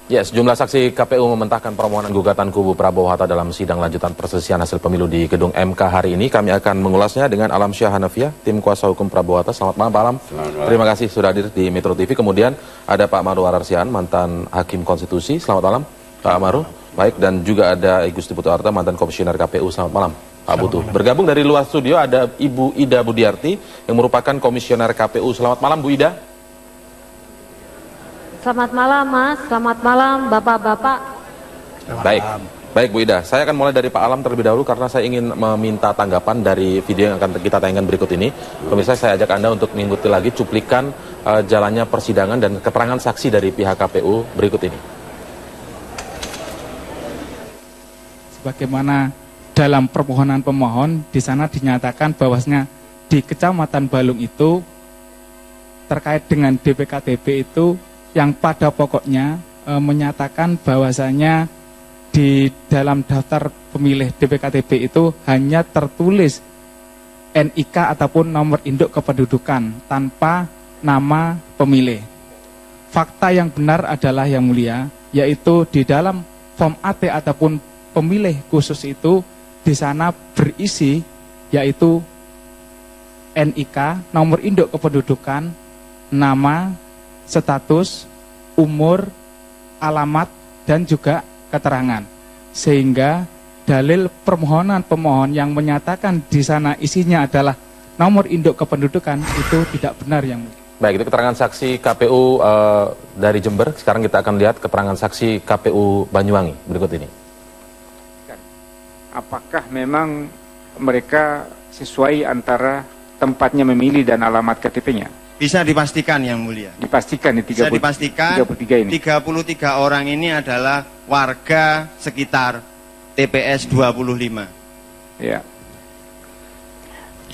Ya, sejumlah saksi KPU mementahkan permohonan gugatan kubu Prabowo Hatta dalam sidang lanjutan perselisihan hasil pemilu di gedung MK hari ini. Kami akan mengulasnya dengan Alam Syah Hanafiah, tim kuasa hukum Prabowo Hatta. Selamat malam, Pak Alam. Terima kasih sudah hadir di Metro TV. Kemudian ada Pak Maru Ararsian, mantan Hakim Konstitusi. Selamat malam, Pak Maru. Baik, dan juga ada Igusti Putu Arta, mantan Komisioner KPU. Selamat malam, Pak Putu. Bergabung dari luar studio ada Ibu Ida Budiarti yang merupakan Komisioner KPU. Selamat malam, Bu Ida. Selamat malam, Mas. Selamat malam, Bapak-bapak. Baik Bu Ida, saya akan mulai dari Pak Alam terlebih dahulu karena saya ingin meminta tanggapan dari video yang akan kita tayangkan berikut ini. Pemirsa, saya ajak Anda untuk mengikuti lagi cuplikan jalannya persidangan dan keterangan saksi dari pihak KPU berikut ini. Sebagaimana dalam permohonan pemohon, di sana dinyatakan bahwasanya di Kecamatan Balung itu terkait dengan DPKTB itu yang pada pokoknya menyatakan bahwasanya di dalam daftar pemilih DPKTB itu hanya tertulis NIK ataupun nomor induk kependudukan tanpa nama pemilih. Fakta yang benar adalah yang mulia, yaitu di dalam form AT ataupun pemilih khusus itu di sana berisi yaitu NIK, nomor induk kependudukan, nama, status, umur, alamat, dan juga keterangan. Sehingga dalil permohonan pemohon yang menyatakan di sana isinya adalah nomor induk kependudukan itu tidak benar yang mulia. Baik, itu keterangan saksi KPU dari Jember. Sekarang kita akan lihat keterangan saksi KPU Banyuwangi berikut ini. Apakah memang mereka sesuai antara tempatnya memilih dan alamat KTP-nya? Bisa dipastikan yang mulia. Dipastikan di 33 ini. 33 orang ini adalah warga sekitar TPS 25. Ya.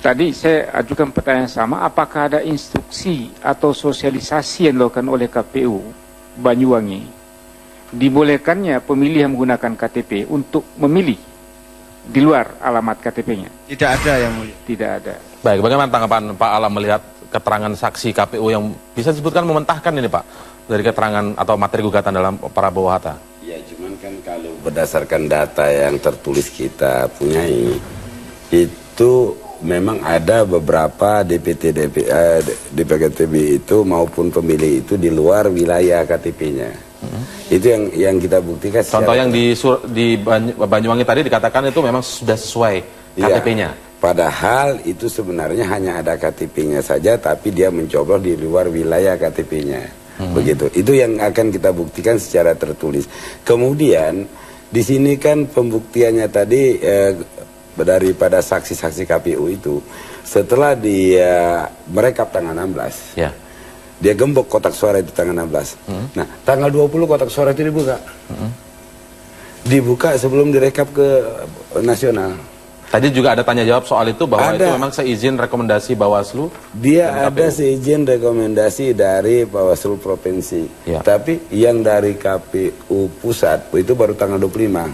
Tadi saya ajukan pertanyaan sama, apakah ada instruksi atau sosialisasi yang dilakukan oleh KPU Banyuwangi dibolehkannya pemilih yang menggunakan KTP untuk memilih di luar alamat KTP-nya? Tidak ada yang mulia. Tidak ada. Baik, bagaimana tanggapan Pak Alam melihat keterangan saksi KPU yang bisa disebutkan mementahkan ini Pak, dari keterangan atau materi gugatan dalam Prabowo Hatta? Ya, cuman kan kalau berdasarkan data yang tertulis kita punyai, itu memang ada beberapa DPKTB itu maupun pemilih itu di luar wilayah KTP-nya. Itu yang kita buktikan. Contoh yang di Banyuwangi tadi dikatakan itu memang sudah sesuai KTP-nya. Ya, padahal itu sebenarnya hanya ada KTP-nya saja, tapi dia mencoblos di luar wilayah KTP-nya. Begitu. Itu yang akan kita buktikan secara tertulis. Kemudian di sini kan pembuktiannya tadi daripada saksi-saksi KPU itu setelah dia merekap tanggal 16. Ya. Dia gembok kotak suara itu tanggal 16. Nah, tanggal 20 kotak suara itu dibuka. Dibuka sebelum direkap ke nasional. Tadi juga ada tanya jawab soal itu bahwa itu memang seizin rekomendasi Bawaslu. Dia ada seizin rekomendasi dari Bawaslu Provinsi. Ya. Tapi yang dari KPU Pusat itu baru tanggal 25.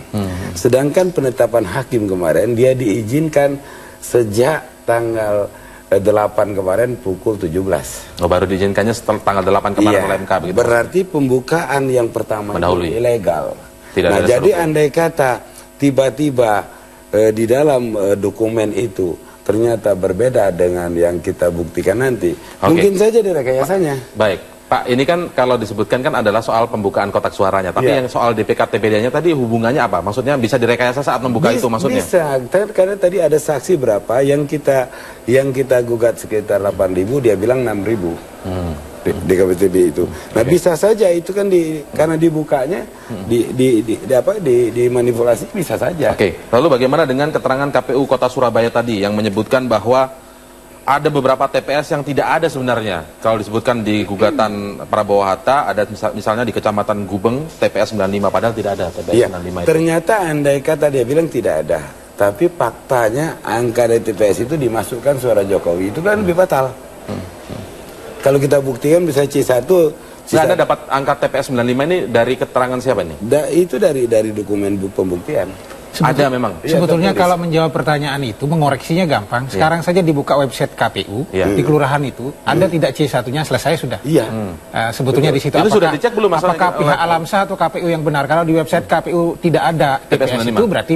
Sedangkan penetapan hakim kemarin dia diizinkan sejak tanggal 8 kemarin pukul 17. Oh, baru diizinkannya setelah tanggal 8 kemarin oleh MK begitu. Berarti pembukaan yang pertama itu ilegal. Tidak ada jadi andai kata tiba-tiba di dalam dokumen itu ternyata berbeda dengan yang kita buktikan nanti, mungkin saja direkayasanya. Baik, Pak, ini kan kalau disebutkan kan adalah soal pembukaan kotak suaranya, tapi yang soal DPKTB-nya tadi hubungannya apa? Maksudnya bisa direkayasa saat membuka itu maksudnya? Bisa, karena tadi ada saksi berapa yang kita gugat sekitar 8.000, dia bilang 6.000. Di KPTB itu. Nah, bisa saja itu kan karena dibukanya dimanipulasi bisa saja. Lalu bagaimana dengan keterangan KPU Kota Surabaya tadi yang menyebutkan bahwa ada beberapa TPS yang tidak ada sebenarnya. Kalau disebutkan di gugatan Prabowo Hatta ada misalnya di Kecamatan Gubeng TPS 95 padahal tidak ada TPS 95 itu. Ternyata andai kata dia bilang tidak ada, tapi faktanya angka dari TPS itu dimasukkan suara Jokowi, itu kan lebih fatal. Kalau kita buktikan bisa C1. Anda dapat angka TPS 95 ini dari keterangan siapa ini? Itu dari dokumen pembuktian. Ada memang. Sebetulnya kalau menjawab pertanyaan itu, mengoreksinya gampang. Sekarang saja dibuka website KPU, di kelurahan itu, ada tidak C1-nya, selesai sudah. Iya. Sebetulnya di situ Itu sudah dicek belum masalah apakah pihak Alamsa atau KPU yang benar? Kalau di website KPU tidak ada TPS itu, berarti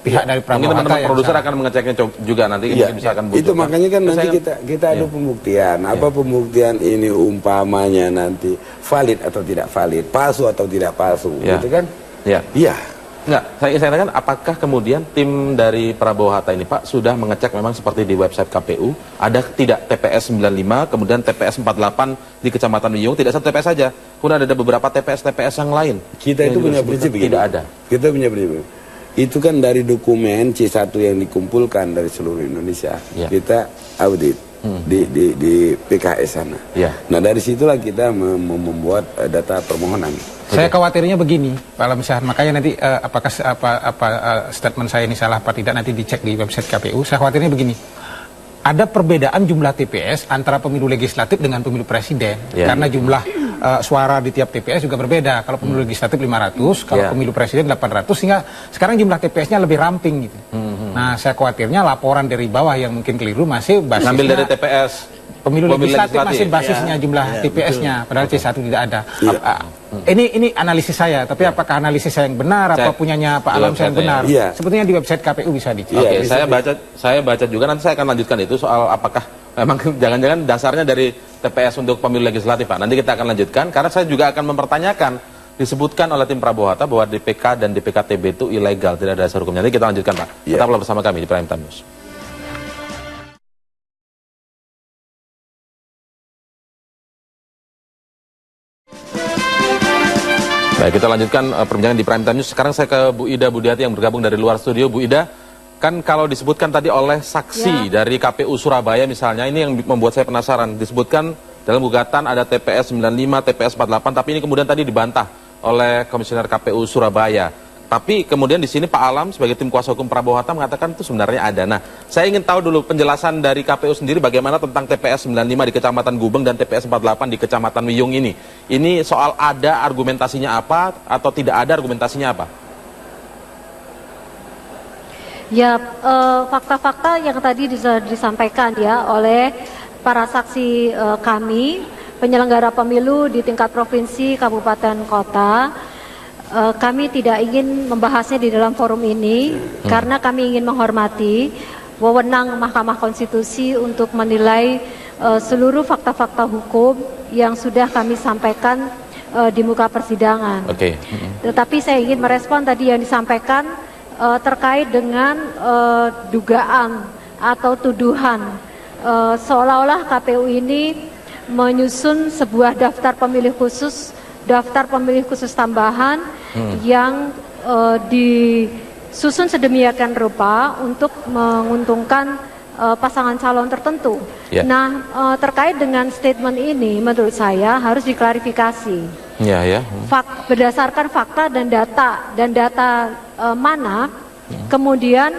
pihak dari Mungkin Prabowo teman-teman produser akan mengeceknya juga nanti. Iya. Bisa akan butuh. Itu makanya kan nanti kita adu pembuktian. Apa pembuktian ini umpamanya nanti valid atau tidak valid, palsu atau tidak palsu, gitu kan? Iya. Iya. Enggak, saya tanyakan apakah kemudian tim dari Prabowo Hatta ini Pak sudah mengecek memang seperti di website KPU ada tidak TPS 95 kemudian TPS 48 di Kecamatan Wiyung, tidak satu TPS saja, kemudian ada beberapa TPS yang lain. Kita itu punya prinsip begini. Tidak ada. Kita punya prinsip. Itu kan dari dokumen C1 yang dikumpulkan dari seluruh Indonesia. Kita audit di PKS sana. Nah, dari situlah kita membuat data permohonan. Saya khawatirnya begini, Pak Alamsyah, makanya nanti apakah statement saya ini salah apa tidak nanti dicek di website KPU. Saya khawatirnya begini, ada perbedaan jumlah TPS antara pemilu legislatif dengan pemilu presiden, karena jumlah suara di tiap TPS juga berbeda. Kalau pemilu legislatif 500, kalau pemilu presiden 800, sehingga sekarang jumlah TPS-nya lebih ramping gitu. Nah, saya khawatirnya laporan dari bawah yang mungkin keliru masih basisnya ngambil dari TPS pemilu legislatif masih basisnya jumlah TPS-nya, padahal C1 tidak ada. Ini analisis saya, tapi apakah analisis saya yang benar, apa punyanya Pak Alamsyah yang benar? Sebetulnya di website KPU bisa dicek. Oke, saya baca juga, nanti saya akan lanjutkan itu soal apakah memang jangan-jangan dasarnya dari TPS untuk pemilu legislatif, Pak. Nanti kita akan lanjutkan, karena saya juga akan mempertanyakan, disebutkan oleh tim Prabowo Hatta bahwa DPK dan DPKTB itu ilegal, tidak ada dasar hukumnya. Nanti kita lanjutkan, Pak. Tetaplah bersama kami di Prime Time News. Baik, kita lanjutkan perbincangan di Prime Time News. Sekarang saya ke Bu Ida Budiati yang bergabung dari luar studio. Bu Ida, kan kalau disebutkan tadi oleh saksi dari KPU Surabaya misalnya, ini yang membuat saya penasaran. Disebutkan dalam gugatan ada TPS 95, TPS 48, tapi ini kemudian tadi dibantah oleh Komisioner KPU Surabaya. Tapi kemudian di sini Pak Alam sebagai tim kuasa hukum Prabowo Hatta mengatakan itu sebenarnya ada. Nah, saya ingin tahu dulu penjelasan dari KPU sendiri bagaimana tentang TPS 95 di Kecamatan Gubeng dan TPS 48 di Kecamatan Wiyung ini. Ini soal ada argumentasinya apa atau tidak ada argumentasinya apa? Ya, fakta-fakta yang tadi disampaikan ya oleh para saksi kami, penyelenggara pemilu di tingkat provinsi, kabupaten, kota. Kami tidak ingin membahasnya di dalam forum ini karena kami ingin menghormati wewenang Mahkamah Konstitusi untuk menilai seluruh fakta-fakta hukum yang sudah kami sampaikan di muka persidangan. Tetapi saya ingin merespon tadi yang disampaikan terkait dengan dugaan atau tuduhan seolah-olah KPU ini menyusun sebuah daftar pemilih khusus tambahan yang disusun sedemikian rupa untuk menguntungkan pasangan calon tertentu. Nah, terkait dengan statement ini menurut saya harus diklarifikasi. Berdasarkan fakta dan data mana kemudian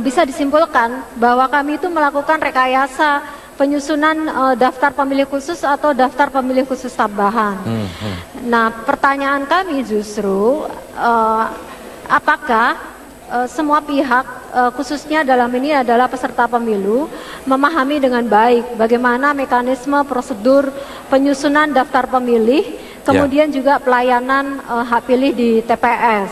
bisa disimpulkan bahwa kami itu melakukan rekayasa penyusunan daftar pemilih khusus atau daftar pemilih khusus tambahan. Nah, pertanyaan kami justru apakah semua pihak khususnya dalam ini adalah peserta pemilu memahami dengan baik bagaimana mekanisme prosedur penyusunan daftar pemilih, kemudian juga pelayanan hak pilih di TPS.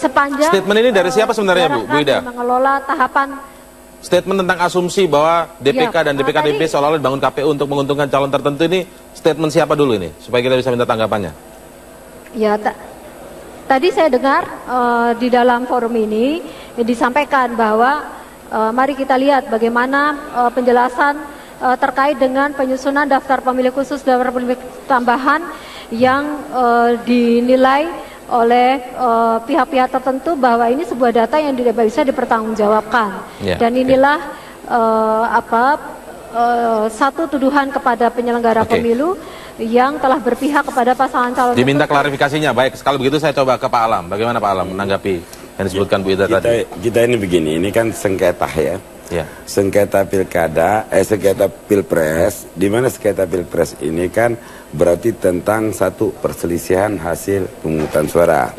Sepanjang statement ini dari siapa sebenarnya, Bu Ida? Mengelola tahapan statement tentang asumsi bahwa DPK dan DPKTB seolah-olah dibangun KPU untuk menguntungkan calon tertentu ini, statement siapa dulu ini? Supaya kita bisa minta tanggapannya. Ya, tadi saya dengar di dalam forum ini disampaikan bahwa mari kita lihat bagaimana penjelasan terkait dengan penyusunan daftar pemilih khusus, daftar pemilih tambahan yang dinilai oleh pihak-pihak tertentu bahwa ini sebuah data yang tidak bisa dipertanggungjawabkan. Dan inilah satu tuduhan kepada penyelenggara pemilu yang telah berpihak kepada pasangan calon. Diminta klarifikasinya. Baik, kalau begitu saya coba ke Pak Alam. Bagaimana Pak Alam menanggapi yang disebutkan Bu Ida tadi? Kita ini begini, ini kan sengketa ya. Sengketa pilkada, sengketa pilpres, di mana sengketa pilpres ini kan berarti tentang satu perselisihan hasil pemungutan suara.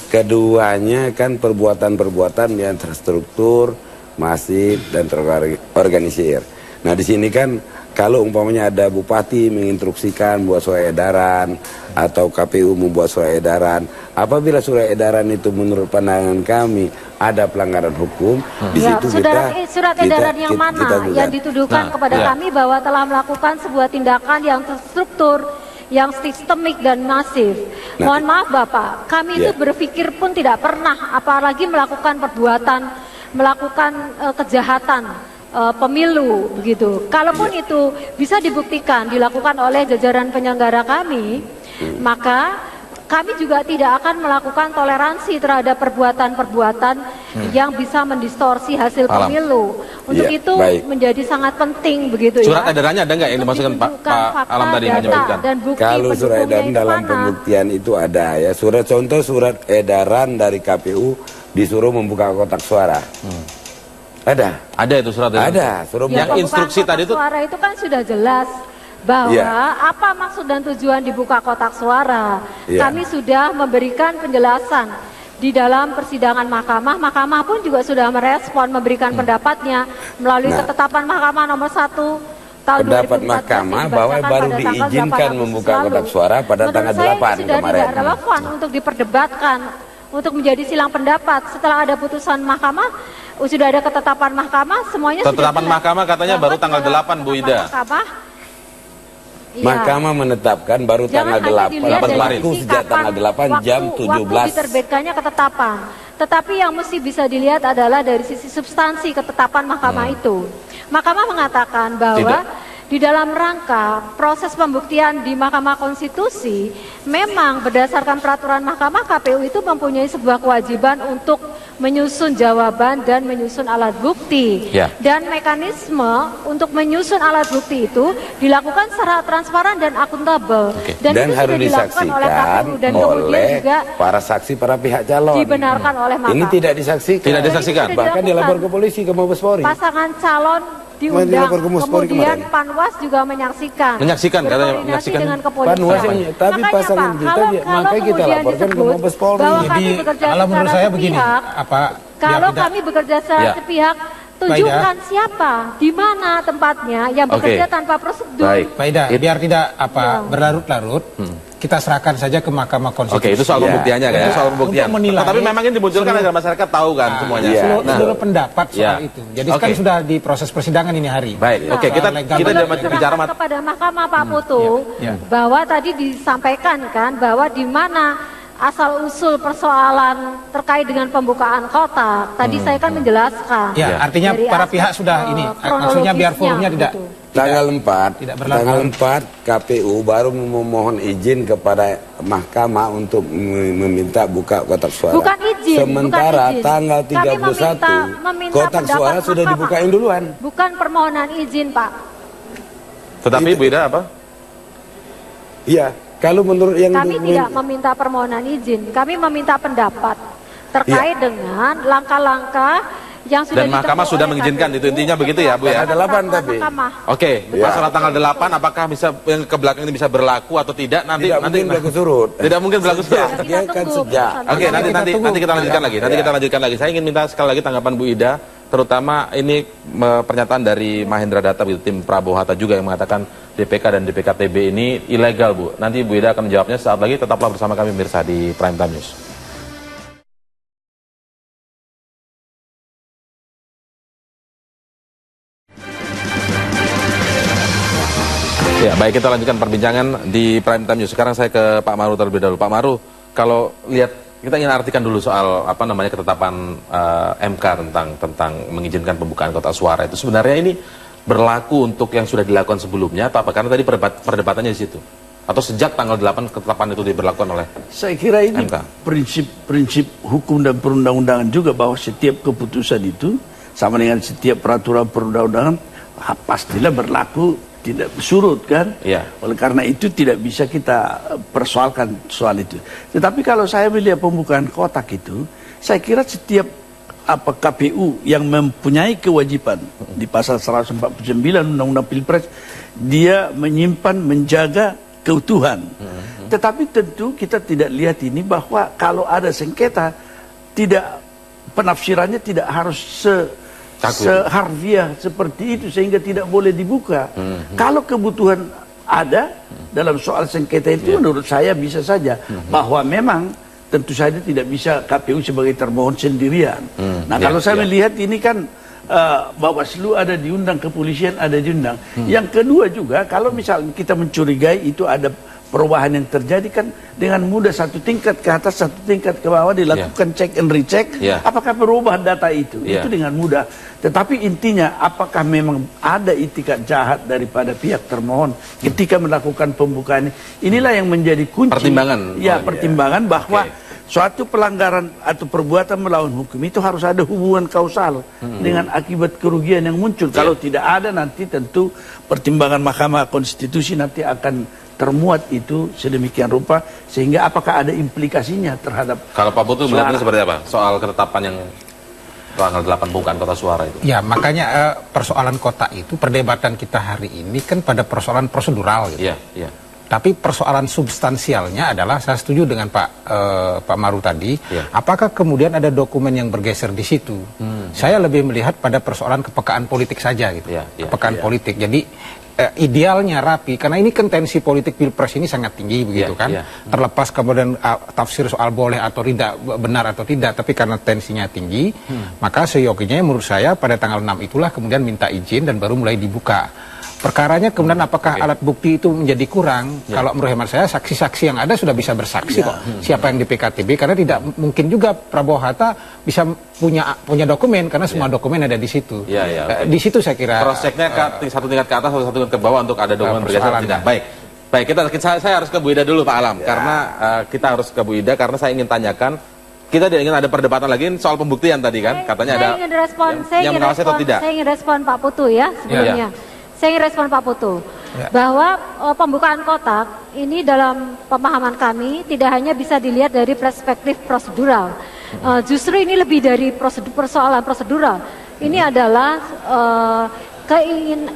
Keduanya kan perbuatan-perbuatan yang terstruktur, masif dan terorganisir. Nah di sini kan kalau umpamanya ada bupati menginstruksikan buat surat edaran atau KPU membuat surat edaran, apabila surat edaran itu menurut pandangan kami ada pelanggaran hukum, di situ surat edaran yang mana yang dituduhkan kepada kami bahwa telah melakukan sebuah tindakan yang terstruktur, yang sistemik dan masif. Mohon maaf Bapak, kami itu berpikir pun tidak pernah, apalagi melakukan perbuatan, melakukan kejahatan pemilu begitu. Kalaupun itu bisa dibuktikan dilakukan oleh jajaran penyelenggara kami, maka kami juga tidak akan melakukan toleransi terhadap perbuatan-perbuatan yang bisa mendistorsi hasil pemilu. Untuk itu menjadi sangat penting begitu. Surat edarannya ada nggak yang dimasukkan Pak Alam tadi menyebutkan? Kalau surat edaran dalam pembuktian itu ada ya. Contoh surat edaran dari KPU disuruh membuka kotak suara. Ada itu surat edaran. Ada. Yang instruksi tadi itu suara itu kan sudah jelas bahwa apa maksud dan tujuan dibuka kotak suara. Kami sudah memberikan penjelasan di dalam persidangan mahkamah. Mahkamah pun juga sudah merespon, memberikan pendapatnya melalui ketetapan mahkamah nomor 1 tahun 2014. Pendapat mahkamah bahwa baru diizinkan membuka kotak suara pada tanggal 8 sudah kemarin. Tidak relevan untuk diperdebatkan, untuk menjadi silang pendapat. Setelah ada putusan mahkamah, sudah ada ketetapan mahkamah, semuanya ketetapan mahkamah katanya baru tanggal 8 Bu Ida. Mahkamah menetapkan baru tanggal 8 berlaku sejak tanggal 8 jam 17. Waktu diterbitkannya ketetapan. Tetapi yang mesti bisa dilihat adalah dari sisi substansi ketetapan mahkamah itu. Mahkamah mengatakan bahwa di dalam rangka proses pembuktian di Mahkamah Konstitusi, memang berdasarkan peraturan Mahkamah, KPU itu mempunyai sebuah kewajiban untuk menyusun jawaban dan menyusun alat bukti. Dan mekanisme untuk menyusun alat bukti itu dilakukan secara transparan dan akuntabel. Dan itu harus sudah dilakukan oleh KPU dan kemudian juga para saksi, para pihak calon. Dibenarkan oleh Mahkamah. Ini tidak disaksikan. Tidak disaksikan. Bahkan dilapor ke polisi, ke Mabes Polri. Pasangan calon diundang, kemudian Panwas juga menyaksikan. Katanya menyaksikan. Dengan kepolisian. Panwas tapi pasangan kita makanya kita laporkan ke Mabes Polri. Jadi kalau menurut saya begini, kalau kami bekerja secara sepihak, tunjukkan siapa, di mana tempatnya yang bekerja tanpa prosedur. Pak Ida, biar tidak berlarut-larut, kita serahkan saja ke Mahkamah Konstitusi. Oke, itu soal pembuktiannya kan, soal pembuktian. Tapi memang ini dimunculkan agar masyarakat tahu kan semuanya. Seluruh pendapat soal itu. Jadi kan sudah di proses persidangan ini hari. Baik, oke, kita bicara kepada Mahkamah Pak Putu bahwa tadi disampaikan kan bahwa di mana asal-usul persoalan terkait dengan pembukaan kotak. Tadi saya kan menjelaskan. Ya, artinya para pihak sudah ini, maksudnya biar forumnya tidak Tanggal 4 KPU baru memohon izin kepada mahkamah untuk meminta buka kotak suara. Bukan izin. Sementara bukan izin. tanggal 31 kotak suara sudah dibukain duluan. Bukan permohonan izin, Pak. Tetapi Bu Ida apa? Iya. Kalau menurut yang kami tidak meminta permohonan izin, kami meminta pendapat terkait dengan langkah-langkah yang sudah dan mahkamah sudah mengizinkan, itu intinya begitu ya Bu ya? Tanggal 8 tapi. Oke, masalah tanggal 8 apakah bisa yang ke belakang ini bisa berlaku atau tidak? Nanti berlaku surut. Tidak mungkin berlaku surut. Dia kan sejak. Oke, nanti kita lanjutkan lagi. Nanti kita lanjutkan lagi. Saya ingin minta sekali lagi tanggapan Bu Ida, terutama ini pernyataan dari Mahendra Data, tim Prabowo Hatta juga yang mengatakan DPK dan DPKTB ini ilegal, Bu. Nanti Bu Ida akan menjawabnya saat lagi. Tetaplah bersama kami pemirsa di Prime Time News. Ya, baik, kita lanjutkan perbincangan di Prime Time News. Sekarang saya ke Pak Maru terlebih dahulu. Pak Maru, kalau lihat, kita ingin artikan dulu soal ketetapan MK tentang mengizinkan pembukaan kotak suara itu. Sebenarnya ini berlaku untuk yang sudah dilakukan sebelumnya atau apa? Karena tadi perdebatannya di situ. Atau sejak tanggal 8 ketetapan itu diberlakukan oleh Saya kira ini MK. prinsip hukum dan perundang-undangan juga, bahwa setiap keputusan itu sama dengan setiap peraturan perundang-undangan pastilah berlaku, tidak surut kan. Oleh karena itu tidak bisa kita persoalkan soal itu. Tetapi kalau saya melihat pembukaan kotak itu, saya kira setiap KPU yang mempunyai kewajiban di pasal 149 Undang-Undang Pilpres, dia menyimpan, menjaga keutuhan Tetapi tentu kita tidak lihat ini bahwa kalau ada sengketa, tidak penafsirannya tidak harus seharfiah seperti itu sehingga tidak boleh dibuka. Kalau kebutuhan ada dalam soal sengketa itu, menurut saya bisa saja bahwa memang tentu saja tidak bisa KPU sebagai termohon sendirian. Nah, kalau saya melihat ini kan Bawaslu ada diundang, kepolisian ada diundang. Yang kedua juga, kalau misalnya kita mencurigai itu ada perubahan yang terjadi, kan dengan mudah satu tingkat ke atas, satu tingkat ke bawah dilakukan check and recheck. Apakah perubahan data itu? Itu dengan mudah. Tetapi intinya, apakah memang ada itikat jahat daripada pihak termohon ketika melakukan pembukaan ini? Inilah yang menjadi kunci. Pertimbangan. Ya, pertimbangan bahwa suatu pelanggaran atau perbuatan melawan hukum itu harus ada hubungan kausal dengan akibat kerugian yang muncul. Kalau tidak ada, nanti tentu pertimbangan Mahkamah Konstitusi nanti akan termuat itu sedemikian rupa, sehingga apakah ada implikasinya terhadap Kalau Pak Putu melihatnya seperti apa? Soal ketetapan yang tanggal 8 pembukaan kota suara itu. Ya, makanya persoalan kota itu, perdebatan kita hari ini kan pada persoalan prosedural gitu. Tapi persoalan substansialnya adalah, saya setuju dengan Pak Maru tadi, apakah kemudian ada dokumen yang bergeser di situ? Saya lebih melihat pada persoalan kepekaan politik saja gitu. Kepekaan politik. Jadi idealnya rapi, karena ini kan tensi politik Pilpres ini sangat tinggi begitu kan. Terlepas kemudian tafsir soal boleh atau tidak, benar atau tidak, tapi karena tensinya tinggi, maka seyogianya menurut saya pada tanggal 6 itulah kemudian minta izin dan baru mulai dibuka. Perkaranya kemudian apakah alat bukti itu menjadi kurang? Kalau menurut hemat saya, saksi-saksi yang ada sudah bisa bersaksi kok siapa yang di PKTB, karena tidak mungkin juga Prabowo Hatta bisa punya dokumen, karena semua dokumen ada di situ. Di situ saya kira cross-checknya satu tingkat ke atas atau satu tingkat ke bawah untuk ada dokumen bergeser tidak. Baik, saya harus ke Bu Ida dulu Pak Alam, karena kita harus ke Bu Ida karena saya ingin tanyakan. Kita tidak ingin ada perdebatan lagi soal pembuktian tadi kan, katanya ada yang mengawasi atau tidak. Saya ingin respon Pak Putu ya sebelumnya. Saya ingin respon Pak Putu, bahwa pembukaan kotak ini dalam pemahaman kami tidak hanya bisa dilihat dari perspektif prosedural. Justru ini lebih dari persoalan prosedural. Ini adalah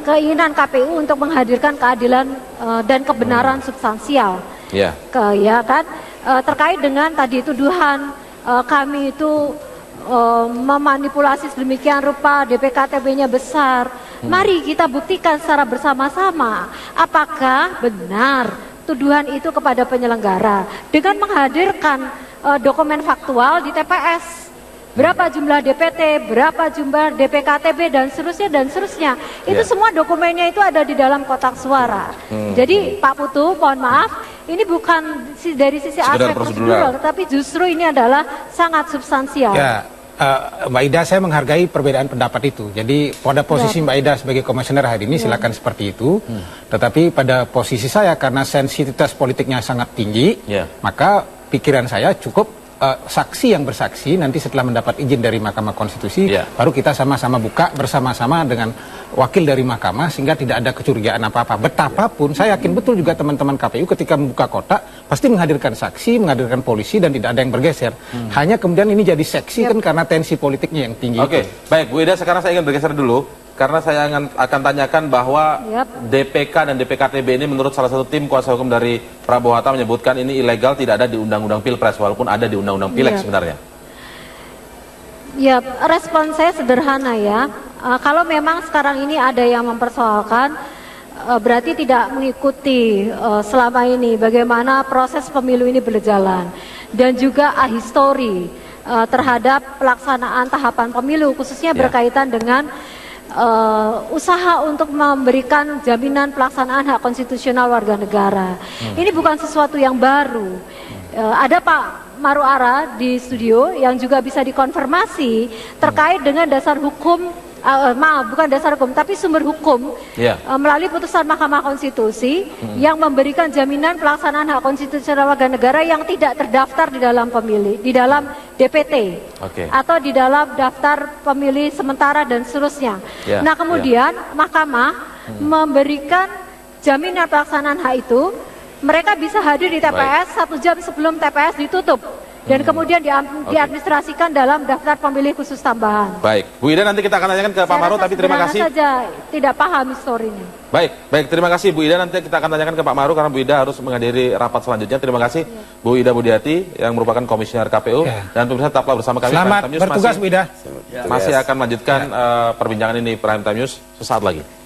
keinginan KPU untuk menghadirkan keadilan dan kebenaran substansial. Terkait dengan tadi tuduhan kami itu memanipulasi sedemikian rupa, DPKTB-nya besar. Mari kita buktikan secara bersama-sama apakah benar tuduhan itu kepada penyelenggara dengan menghadirkan dokumen faktual di TPS. Berapa jumlah DPT, berapa jumlah DPKTB dan seterusnya. Itu semua dokumennya itu ada di dalam kotak suara. Jadi Pak Putu, mohon maaf, ini bukan dari sisi aspek prosedural, tetapi justru ini adalah sangat substansial. Mbak Ida, saya menghargai perbedaan pendapat itu. Jadi pada posisi Mbak Ida sebagai komisioner hari ini silakan seperti itu. Tetapi pada posisi saya, karena sensitivitas politiknya sangat tinggi, maka pikiran saya cukup saksi yang bersaksi nanti setelah mendapat izin dari Mahkamah Konstitusi, baru kita sama-sama buka bersama-sama dengan wakil dari Mahkamah, sehingga tidak ada kecurigaan apa-apa. Betapapun saya yakin betul juga teman-teman KPU ketika membuka kotak pasti menghadirkan saksi, menghadirkan polisi, dan tidak ada yang bergeser. Hanya kemudian ini jadi seksi kan karena tensi politiknya yang tinggi. Baik Bu Ida, sekarang saya ingin bergeser dulu karena saya akan tanyakan bahwa DPK dan DPKTB ini menurut salah satu tim kuasa hukum dari Prabowo Hatta menyebutkan ini ilegal, tidak ada di Undang-Undang Pilpres, walaupun ada di Undang-Undang Pileg sebenarnya. Respon saya sederhana ya. Kalau memang sekarang ini ada yang mempersoalkan, berarti tidak mengikuti selama ini bagaimana proses pemilu ini berjalan, dan juga ahistori terhadap pelaksanaan tahapan pemilu, khususnya berkaitan dengan usaha untuk memberikan jaminan pelaksanaan hak konstitusional warga negara. Ini bukan sesuatu yang baru. Ada Pak Maru Ara di studio yang juga bisa dikonfirmasi terkait dengan dasar hukum, bukan dasar hukum, tapi sumber hukum melalui putusan Mahkamah Konstitusi yang memberikan jaminan pelaksanaan hak konstitusional warga negara yang tidak terdaftar di dalam pemilih, di dalam DPT atau di dalam daftar pemilih sementara dan seterusnya. Nah kemudian Mahkamah memberikan jaminan pelaksanaan hak itu. Mereka bisa hadir di TPS 1 jam sebelum TPS ditutup. dan kemudian diadministrasikan dalam daftar pemilih khusus tambahan. Baik, Bu Ida, nanti kita akan tanyakan ke Pak Maruf, tapi terima kasih. Saja tidak paham historinya. Baik, terima kasih Bu Ida. Nanti kita akan tanyakan ke Pak Maruf karena Bu Ida harus menghadiri rapat selanjutnya. Terima kasih Bu Ida Budiati yang merupakan komisioner KPU dan pemirsa tetaplah bersama kami. Selamat bertugas Bu Ida. Masih akan melanjutkan perbincangan ini Prime Time News sesaat lagi.